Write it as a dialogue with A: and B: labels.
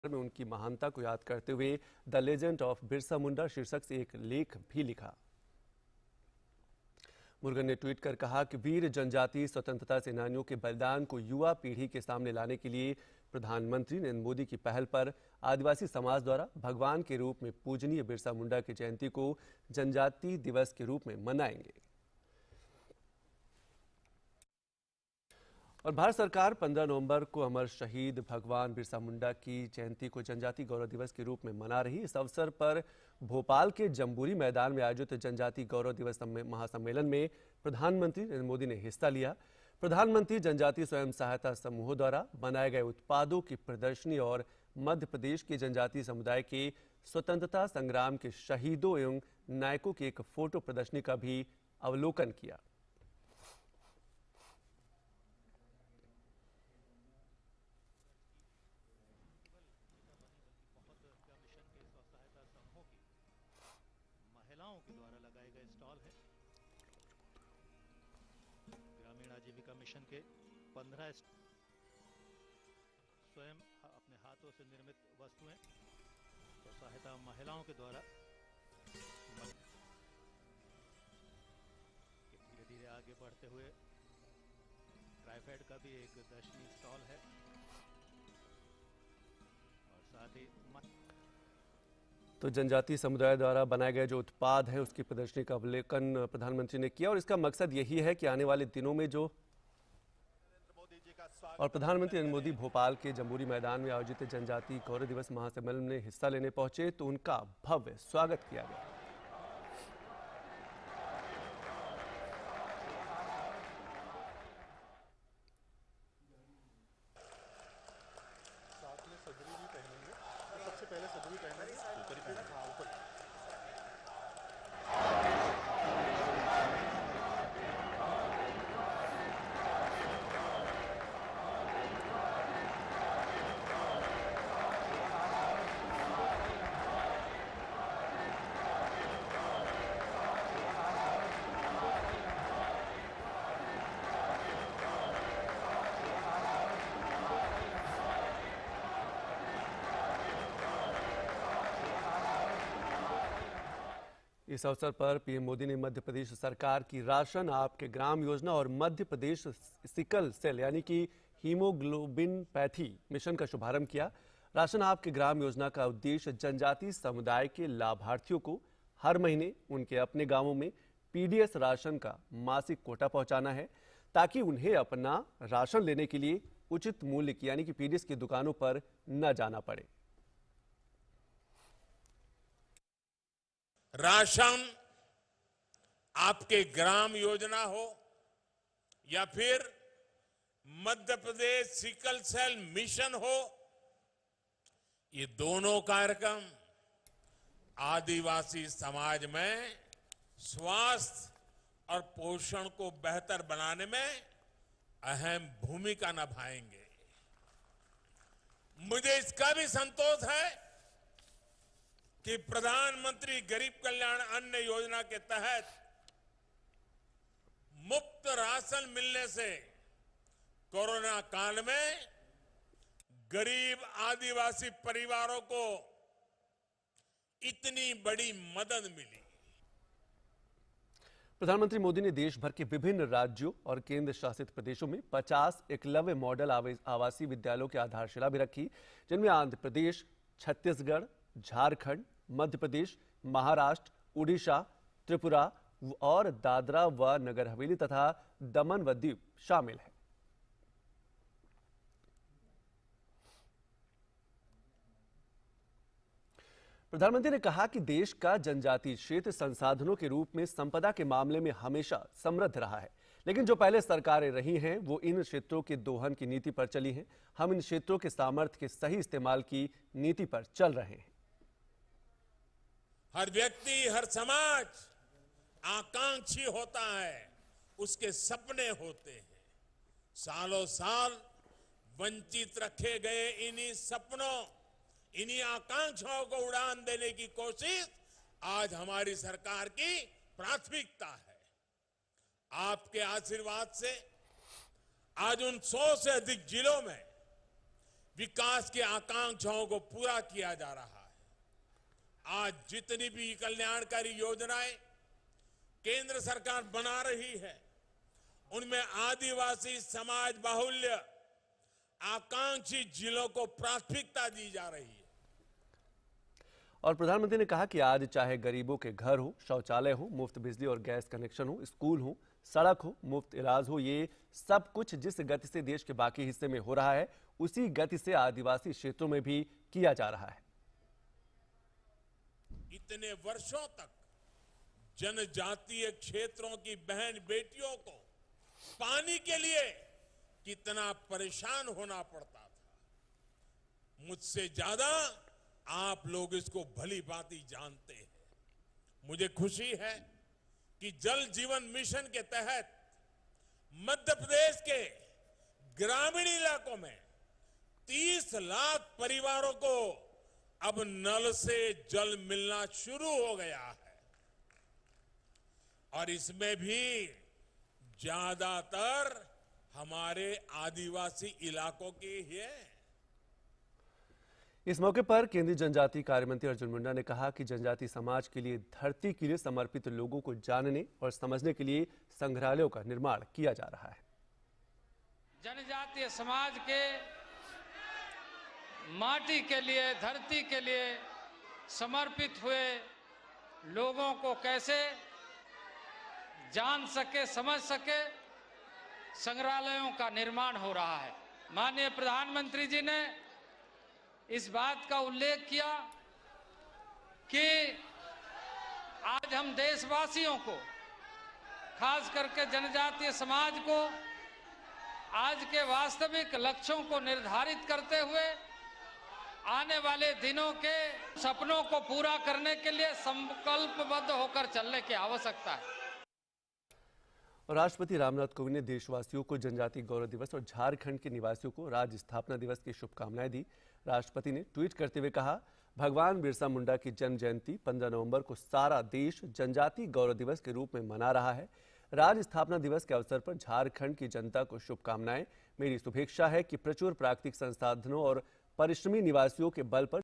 A: में उनकी महानता को याद करते हुए the legend of Birsa Munda शीर्षक से एक लेख भी लिखा। मुरुगन ने ट्वीट कर कहा कि वीर जनजाति स्वतंत्रता सेनानियों के बलिदान को युवा पीढ़ी के सामने लाने के लिए प्रधानमंत्री नरेंद्र मोदी की पहल पर आदिवासी समाज द्वारा भगवान के रूप में पूजनीय बिरसा मुंडा की जयंती को जनजाति दिवस के रूप में मनाएंगे। और भारत सरकार 15 नवंबर को अमर शहीद भगवान बिरसा मुंडा की जयंती को जनजाति गौरव दिवस के रूप में मना रही। इस अवसर पर भोपाल के जम्बूरी मैदान में आयोजित जनजाति गौरव दिवस महासम्मेलन में प्रधानमंत्री नरेंद्र मोदी ने हिस्सा लिया। प्रधानमंत्री जनजातीय स्वयं सहायता समूहों द्वारा बनाए गए उत्पादों की प्रदर्शनी और मध्य प्रदेश के जनजातीय समुदाय के स्वतंत्रता संग्राम के शहीदों एवं नायकों की एक फोटो प्रदर्शनी का भी अवलोकन किया।
B: महिलाओं के द्वारा लगाए गए स्टॉल है। ग्रामीण आजीविका मिशन के 15 स्वयं अपने हाथों से निर्मित वस्तुएं तो सहायता महिलाओं के द्वारा धीरे धीरे आगे बढ़ते हुए ट्राइफेड का भी एक दर्शनीय स्टॉल है और साथ ही
A: तो जनजातीय समुदाय द्वारा बनाए गए जो उत्पाद हैं उसकी प्रदर्शनी का अवलोकन प्रधानमंत्री ने किया और इसका मकसद यही है कि आने वाले दिनों में जो और प्रधानमंत्री नरेंद्र मोदी भोपाल के जम्बूरी मैदान में आयोजित जनजातीय गौरव दिवस महासम्मेलन में हिस्सा लेने पहुंचे तो उनका भव्य स्वागत किया गया।
C: साथ में सदरी भी पहनेंगे, तो सबसे पहले सदरी पहनेंगे, ऊपर ही पहनेंगे। हाँ, ऊपर।
A: इस अवसर पर पीएम मोदी ने मध्य प्रदेश सरकार की राशन आपके ग्राम योजना और मध्य प्रदेश सिकल सेल यानी कि हीमोग्लोबिनपैथी मिशन का शुभारंभ किया। राशन आपके ग्राम योजना का उद्देश्य जनजातीय समुदाय के लाभार्थियों को हर महीने उनके अपने गांवों में पीडीएस राशन का मासिक कोटा पहुंचाना है ताकि उन्हें अपना राशन लेने के लिए उचित मूल्य की यानी कि पीडीएस की दुकानों पर न जाना पड़े।
D: राशन आपके ग्राम योजना हो या फिर Madhya Pradesh sickle cell mission हो, ये दोनों कार्यक्रम आदिवासी समाज में स्वास्थ्य और पोषण को बेहतर बनाने में अहम भूमिका निभाएंगे। मुझे इसका भी संतोष है कि प्रधानमंत्री गरीब कल्याण अन्न योजना के तहत मुफ्त राशन मिलने से कोरोना काल में गरीब आदिवासी परिवारों को इतनी बड़ी मदद मिली।
A: प्रधानमंत्री मोदी ने देश भर के विभिन्न राज्यों और केंद्र शासित प्रदेशों में 50 एकलव्य मॉडल आवासीय विद्यालयों की आधारशिला भी रखी, जिनमें आंध्र प्रदेश, छत्तीसगढ़, झारखंड, मध्य प्रदेश, महाराष्ट्र, उड़ीसा, त्रिपुरा और दादरा व नगर हवेली तथा दमन व दीव शामिल है। प्रधानमंत्री ने कहा कि देश का जनजातीय क्षेत्र संसाधनों के रूप में संपदा के मामले में हमेशा समृद्ध रहा है, लेकिन जो पहले सरकारें रही हैं वो इन क्षेत्रों के दोहन की नीति पर चली हैं। हम इन क्षेत्रों के सामर्थ्य के सही इस्तेमाल की नीति पर चल रहे हैं।
D: हर व्यक्ति, हर समाज आकांक्षी होता है, उसके सपने होते हैं। सालों साल वंचित रखे गए इन्हीं सपनों, इन्हीं आकांक्षाओं को उड़ान देने की कोशिश आज हमारी सरकार की प्राथमिकता है। आपके आशीर्वाद से आज उन 100 से अधिक जिलों में विकास की आकांक्षाओं को पूरा किया जा रहा है। आज जितनी भी कल्याणकारी योजनाएं केंद्र सरकार बना रही है, उनमें आदिवासी समाज बाहुल्य आकांक्षी जिलों को प्राथमिकता दी जा रही है।
A: और प्रधानमंत्री ने कहा कि आज चाहे गरीबों के घर हो, शौचालय हो, मुफ्त बिजली और गैस कनेक्शन हो, स्कूल हो, सड़क हो, मुफ्त इलाज हो, ये सब कुछ जिस गति से देश के बाकी हिस्से में हो रहा है, उसी गति से आदिवासी क्षेत्रों में भी किया जा रहा है।
D: इतने वर्षों तक जनजातीय क्षेत्रों की बहन बेटियों को पानी के लिए कितना परेशान होना पड़ता था, मुझसे ज्यादा आप लोग इसको भली भांति जानते हैं। मुझे खुशी है कि जल जीवन मिशन के तहत मध्य प्रदेश के ग्रामीण इलाकों में 30 लाख परिवारों को अब नल से जल मिलना शुरू हो गया है और इसमें भी ज्यादातर हमारे आदिवासी इलाकों की ही है।
A: इस मौके पर केंद्रीय जनजातीय कार्य मंत्री अर्जुन मुंडा ने कहा कि जनजातीय समाज के लिए धरती के लिए समर्पित लोगों को जानने और समझने के लिए संग्रहालयों का निर्माण किया जा रहा है।
E: जनजातीय समाज के माटी के लिए, धरती के लिए समर्पित हुए लोगों को कैसे जान सके, समझ सके, संग्रहालयों का निर्माण हो रहा है। माननीय प्रधानमंत्री जी ने इस बात का उल्लेख किया कि आज हम देशवासियों को, खास करके जनजातीय समाज को, आज के वास्तविक लक्ष्यों को निर्धारित करते हुए आने वाले दिनों के सपनों को पूरा करने के लिए संकल्पबद्ध होकर चलने की आवश्यकता है।
A: राष्ट्रपति रामनाथ कोविंद ने देशवासियों को जनजातीय गौरव दिवस और झारखंड के निवासियों को राज्य स्थापना दिवस की शुभकामनाएं दी। राष्ट्रपति ने ट्वीट करते हुए कहा, भगवान बिरसा मुंडा की जन्म जयंती 15 नवंबर को सारा देश जनजातीय गौरव दिवस के रूप में मना रहा है। राज्य स्थापना दिवस के अवसर पर झारखंड की जनता को शुभकामनाएं। मेरी शुभेच्छा है कि प्रचुर प्राकृतिक संसाधनों और परिश्रमी निवासियों के बल पर